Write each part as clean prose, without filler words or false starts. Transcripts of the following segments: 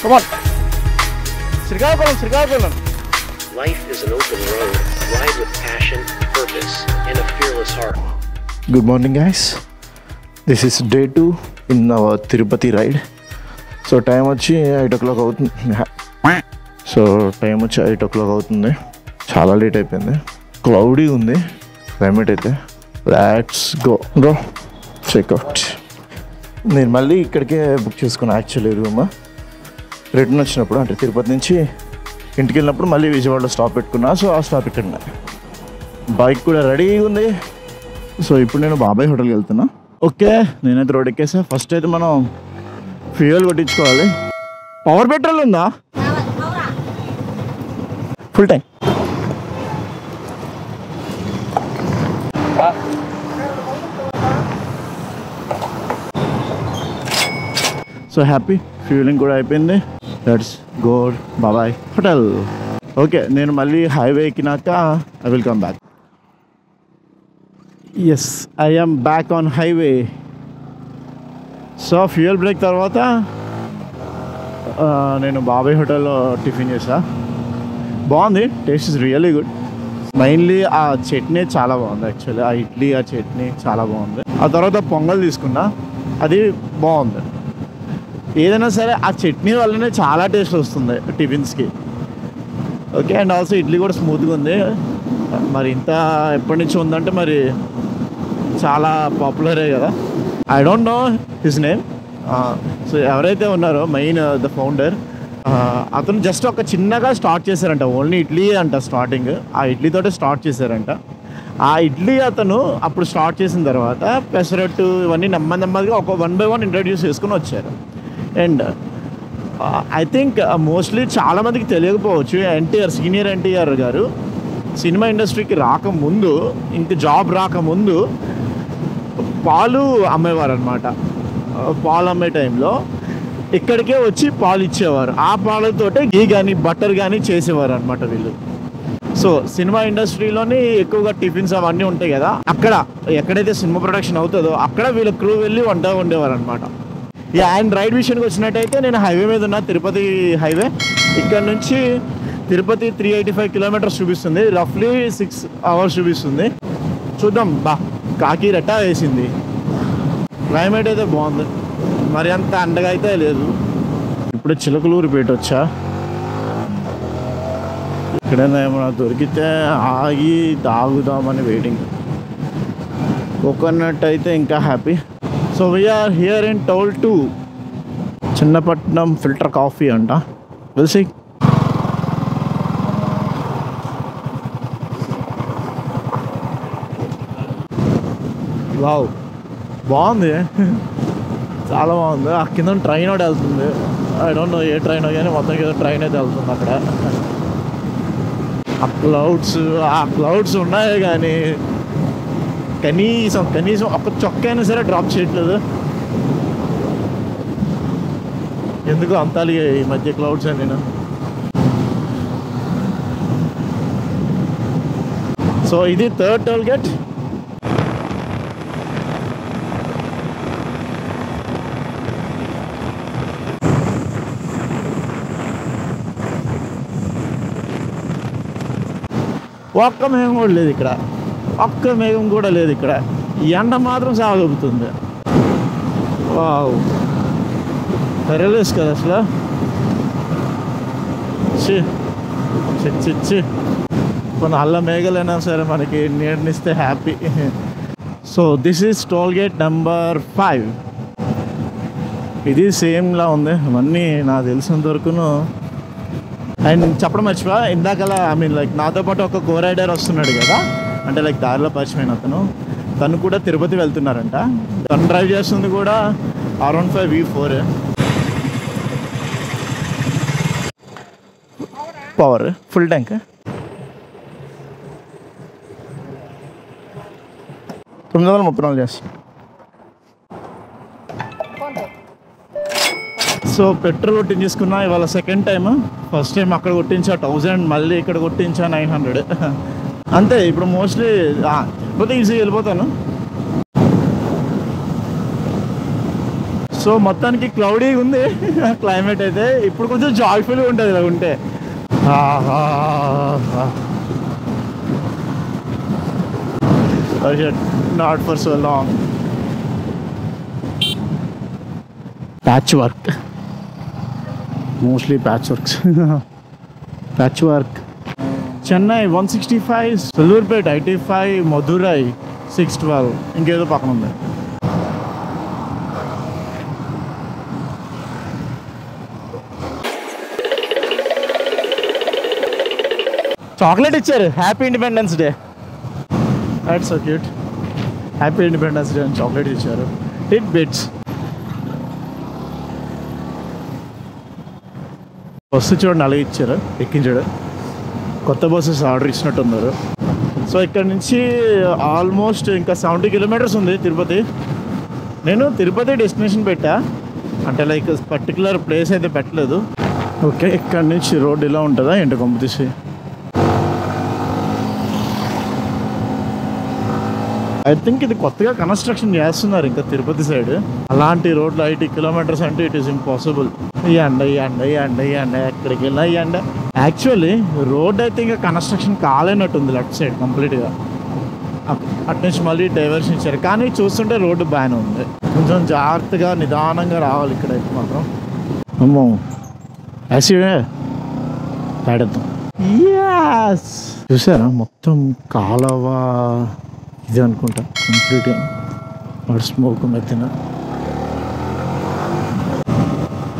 Come on. Srikakulam. Life is an open road. Ride with passion, purpose, and a fearless heart. Good morning, guys. This is day 2 in our Tirupati ride. So time వచ్చి 8 o'clock అవుతుంది. So time వచ్చి 8 o'clock అవుతుంది. చాలా late అయిపోయింది. Cloudy ఉంది climate అయితే. Let's go checkout. నేను మళ్ళీ ఇక్కడికే బుక్ చేసుకున్నాను యాక్చువల్లీ రూమ్. రిటర్న్ వచ్చినప్పుడు అంటే తిరుపతి నుంచి ఇంటికి వెళ్ళినప్పుడు మళ్ళీ విజయవాడలో స్టాప్ పెట్టుకున్నా. సో ఆ స్టాప్ ఇక్కడ బైక్ కూడా రెడీగా ఉంది. సో ఇప్పుడు నేను బాబాయ్ హోటల్కి వెళ్తున్నా. ఓకే, నేనైతే రోడ్ ఎక్కేసా. ఫస్ట్ అయితే మనం ఫ్యూయల్ కొట్టించుకోవాలి. పవర్ పెట్రోల్ ఉందా? Full time. So happy, fueling కూడా అయిపోయింది. Let's go Babai hotel. Okay, నేను మళ్ళీ హైవే ఎక్కినాక I will come back. Yes, I am back on highway. So fuel break తర్వాత నేను బాబాయ్ హోటల్లో టిఫిన్ చేసా. బాగుంది, taste is really good. Mainly ఆ చట్నీ చాలా బాగుంది. యాక్చువల్లీ ఆ ఇడ్లీ ఆ చట్నీ చాలా బాగుంది. ఆ తర్వాత పొంగల్ తీసుకున్నా, అది బాగుంది. ఏదైనా సరే ఆ చట్నీ వల్లనే చాలా టేస్ట్ వస్తుంది టిఫిన్స్కి. ఓకే, అండ్ ఆల్సో ఇడ్లీ కూడా స్మూత్గా ఉంది. మరి ఇంత ఎప్పటి నుంచి ఉందంటే మరి చాలా పాపులరే కదా. I don't no his name. So ఎవరైతే ఉన్నారో మెయిన్ ద ఫౌండర్, అతను జస్ట్ ఒక చిన్నగా స్టార్ట్ చేశారంట. ఓన్లీ ఇడ్లీ అంట స్టార్టింగ్. ఆ ఇడ్లీతోటే స్టార్ట్ చేశారంట. ఆ ఇడ్లీ అతను అప్పుడు స్టార్ట్ చేసిన తర్వాత పెసరట్టు ఇవన్నీ నెమ్మదిగా ఒక 1 by 1 ఇంట్రడ్యూస్ చేసుకుని వచ్చారు. అండ్ ఐ థింక్ మోస్ట్లీ చాలామందికి తెలియకపోవచ్చు, సీనియర్ ఎన్టీఆర్ గారు సినిమా ఇండస్ట్రీకి రాకముందు, ఇంక జాబ్ రాకముందు పాలు అమ్మేవారు అనమాట. పాలు అమ్మే టైంలో ఇక్కడికే వచ్చి పాలు ఇచ్చేవారు. ఆ పాలతోటే గీ కానీ బటర్ కానీ చేసేవారు అనమాట వీళ్ళు. సో సినిమా ఇండస్ట్రీలోని ఎక్కువగా టిఫిన్స్ అవన్నీ ఉంటాయి కదా, అక్కడ ఎక్కడైతే సినిమా ప్రొడక్షన్ అవుతుందో అక్కడ వీళ్ళ క్రూ వెళ్ళి వంట వండేవారు అనమాట. అండ్ రైడ్ విషయానికి వచ్చినట్టయితే నేను హైవే మీద ఉన్నా, తిరుపతి హైవే. ఇక్కడ నుంచి తిరుపతి 385 kilometers చూపిస్తుంది. రఫ్లీ 6 hours చూపిస్తుంది. చూద్దాం. కాకి రెట్టా వేసింది. క్లైమేట్ అయితే బాగుంది, మరి అంత అండగా అయితే లేదు. ఇప్పుడు చిలకలూరుపేట వచ్చా. ఇక్కడైనా ఏమైనా దొరికితే ఆగి తాగుదామని వెయిటింగ్. కోకోనట్ అయితే ఇంకా happy. So we are here in toll 2 Chinnapatnam filter coffee అంట. Will see. వావ్, బాగుంది, చాలా బాగుంది. ఆ కింద ట్రైన్ ఒకటి వెళ్తుంది. ఐ డోంట్ నో ఏ ట్రైన్ కానీ మొత్తానికి ఏదో ట్రైన్ అయితే వెళ్తుంది అక్కడ. ఆ క్లౌడ్స్ ఉన్నాయి కానీ కనీసం ఒక చొక్క అయినా సరే డ్రాప్ చేయట్లేదు. ఎందుకు అంతాలి ఈ మధ్య క్లౌడ్స్ అని. నేను సో ఇది 3rd టోల్ గేట్. ఒక్క మేఘం కూడా లేదు ఇక్కడ. ఒక్క మేఘం కూడా లేదు ఇక్కడ. ఎండ మాత్రం సాగుతుంది. వావ్, పెరలేస్ కదా అసలు. మన అల్ల మేఘలైనా సరే మనకి నీడనిస్తే happy. So this is toll gate number 5. ఇది సేమ్లా ఉంది అవన్నీ నాకు తెలిసినంత వరకును. అండ్ చెప్పడం మర్చిపో, ఇందాకలా లైక్ నాతో పాటు ఒక కో రైడర్ వస్తున్నాడు కదా, అంటే లైక్ దారిలో పరిచయమైన తను కూడా తిరుపతి వెళ్తున్నారంట. తను డ్రైవ్ చేస్తుంది కూడా R15 V4 power full tank. 934 చేస్తాను. సో పెట్రోల్ కొట్టించుకున్నా ఇవాళ సెకండ్ టైం. ఫస్ట్ టైం అక్కడ కొట్టించా 1000, మళ్ళీ ఇక్కడ కొట్టించా 900 అంతే. ఇప్పుడు మోస్ట్లీ పోతే ఈజీగా వెళ్ళిపోతాను. సో మొత్తానికి క్లౌడీగా ఉంది క్లైమేట్ అయితే. ఇప్పుడు కొంచెం జాయ్ఫుల్గా ఉంటుంది ఇలా ఉంటే. Not for so long. Patch work, mostly patch works. Patch work. Chennai 165, Sullurpeta 85, Madurai 612, ఇంకేదో పక్కన ఉంది. చాక్లెట్ ఇచ్చారు, happy independence day. That's so cute. Happy independence day అని చాక్లెట్ ఇచ్చారు. Tit bits. బస్సు చూడండి అలాగే ఇచ్చారు, ఎక్కించాడు. కొత్త బస్సెస్ ఆర్డర్ ఇచ్చినట్టున్నారు. సో ఇక్కడ నుంచి ఆల్మోస్ట్ ఇంకా 70 కిలోమీటర్స్ ఉంది తిరుపతి. నేను తిరుపతి డెస్టినేషన్ పెట్టా, అంటే లైక్ పర్టికులర్ ప్లేస్ అయితే పెట్టలేదు. ఓకే, ఇక్కడ నుంచి రోడ్ ఇలా ఉంటుందా ఏంటో కొంపతీసి. ఐ థింక్ ఇది కొత్తగా కన్స్ట్రక్షన్ చేస్తున్నారు ఇంకా తిరుపతి సైడ్. అలాంటి రోడ్లు 80 కిలోమీటర్స్ అంటే ఇట్ ఈస్ ఇంపాసిబుల్. ఈ ఎండ ఎక్కడికి వెళ్ళినా ఈ ఎండ. యాక్చువల్లీ రోడ్ అయితే ఇంకా కన్స్ట్రక్షన్ కాలేనట్టుంది లెఫ్ట్ సైడ్ కంప్లీట్గా. అటు నుంచి మళ్ళీ డైవర్షన్ ఇచ్చారు, కానీ చూస్తుంటే రోడ్డు బాగానే ఉంది. కొంచెం జాగ్రత్తగా నిదానంగా రావాలి ఇక్కడైతే మాత్రం. అమ్మో యాసిడే పాడేద్దాం. యాస్, చూసారా మొత్తం కాలవ ఇది అనుకుంటా కంప్లీట్గా. వాడు స్మోక్ మెత్తిన.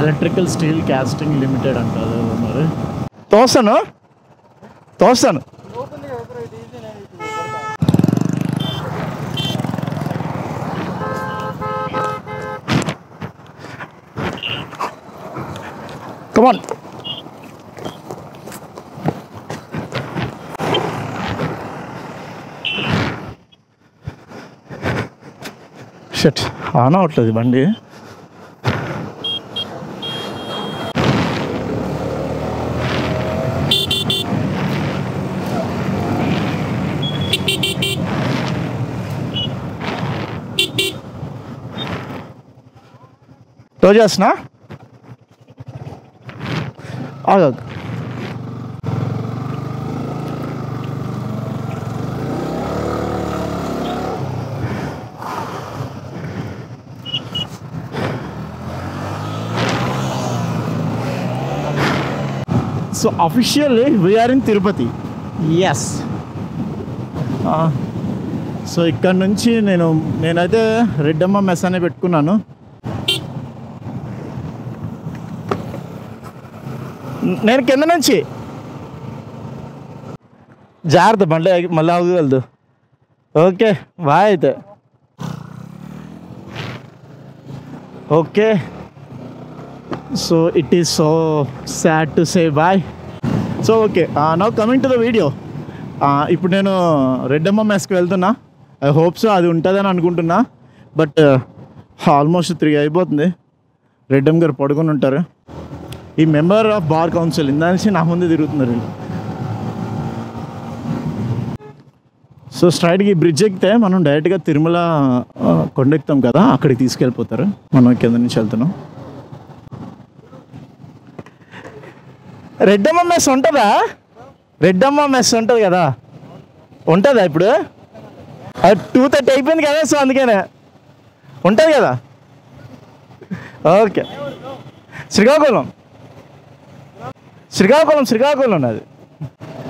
ఎలక్ట్రికల్ స్టీల్ కాస్టింగ్ లిమిటెడ్ అంటారు మరి. తోస్తాను. కమాన్. షట్, ఆన్ అవట్లేదు బండి. టో చేస్తున్నా, ఆగు. So officially we are in Tirupati. Yes. So ఇక్కడ నుంచి నేనైతే రెడ్డమ్మ మెస్ అనే పెట్టుకున్నాను. నేను కింద నుంచి జాగ్రత్త, బండి మళ్ళీ ఆగగలదు. ఓకే బాయ్ అయితే. Okay, so it is so sad to say bye. So okay, now coming to the video. ఇప్పుడు నేను రెడ్డమ్మ మెస్కి వెళ్తున్నా. ఐ హోప్ సో అది ఉంటుందని అనుకుంటున్నా. బట్ ఆల్మోస్ట్ 3 అయిపోతుంది. రెడ్డమ్మ గారు పడుకొని ఉంటారు. ఈ మెంబర్ ఆఫ్ బార్ కౌన్సిల్ ఇందా నుంచి నా ముందే తిరుగుతున్నారు వీళ్ళు. సో స్ట్రైట్గా ఈ బ్రిడ్జ్ ఎక్కితే మనం డైరెక్ట్గా తిరుమల కొండెక్కుతాం కదా, అక్కడికి తీసుకెళ్ళిపోతారు. మనం కింద నుంచి వెళ్తున్నాం. రెడ్డమ్మ మెస్ ఉంటుందా? రెడ్డమ్మ మెస్ ఉంటుంది కదా, ఉంటుందా ఇప్పుడు? 2:30 అయిపోయింది కదా, సో అందుకనే ఉంటుంది కదా. ఓకే, శ్రీకాకుళం అది.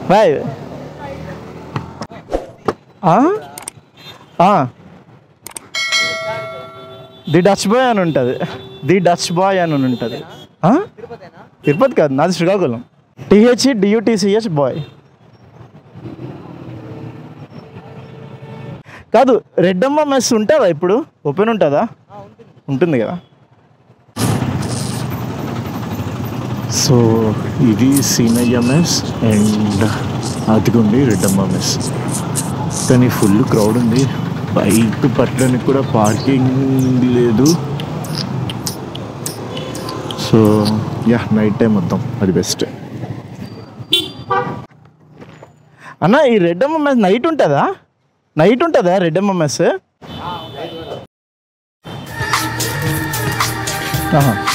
బాయ్. ది డచ్ బాయ్ అని ఉంటుంది. తిరుపతి కాదు, నాది శ్రీకాకుళం. THEDUTCH బాయ్ కాదు. రెడ్డమ్మ మెస్ ఉంటుందా ఇప్పుడు? ఓపెన్ ఉంటుందా? ఉంటుంది కదా. సో ఇది సీనయ్య మెస్ అండ్ అదిగోండి రెడ్డమ్మ మెస్. కానీ ఫుల్ క్రౌడ్ ఉంది. బైక్ పట్టడానికి కూడా పార్కింగ్ లేదు. సో యా, నైట్ టైం వద్దాం, అది బెస్ట్. అన్న ఈ రెడ్డమ్మ మెస్ నైట్ ఉంటుందా రెడ్డమ్మ మెస్? ఆహా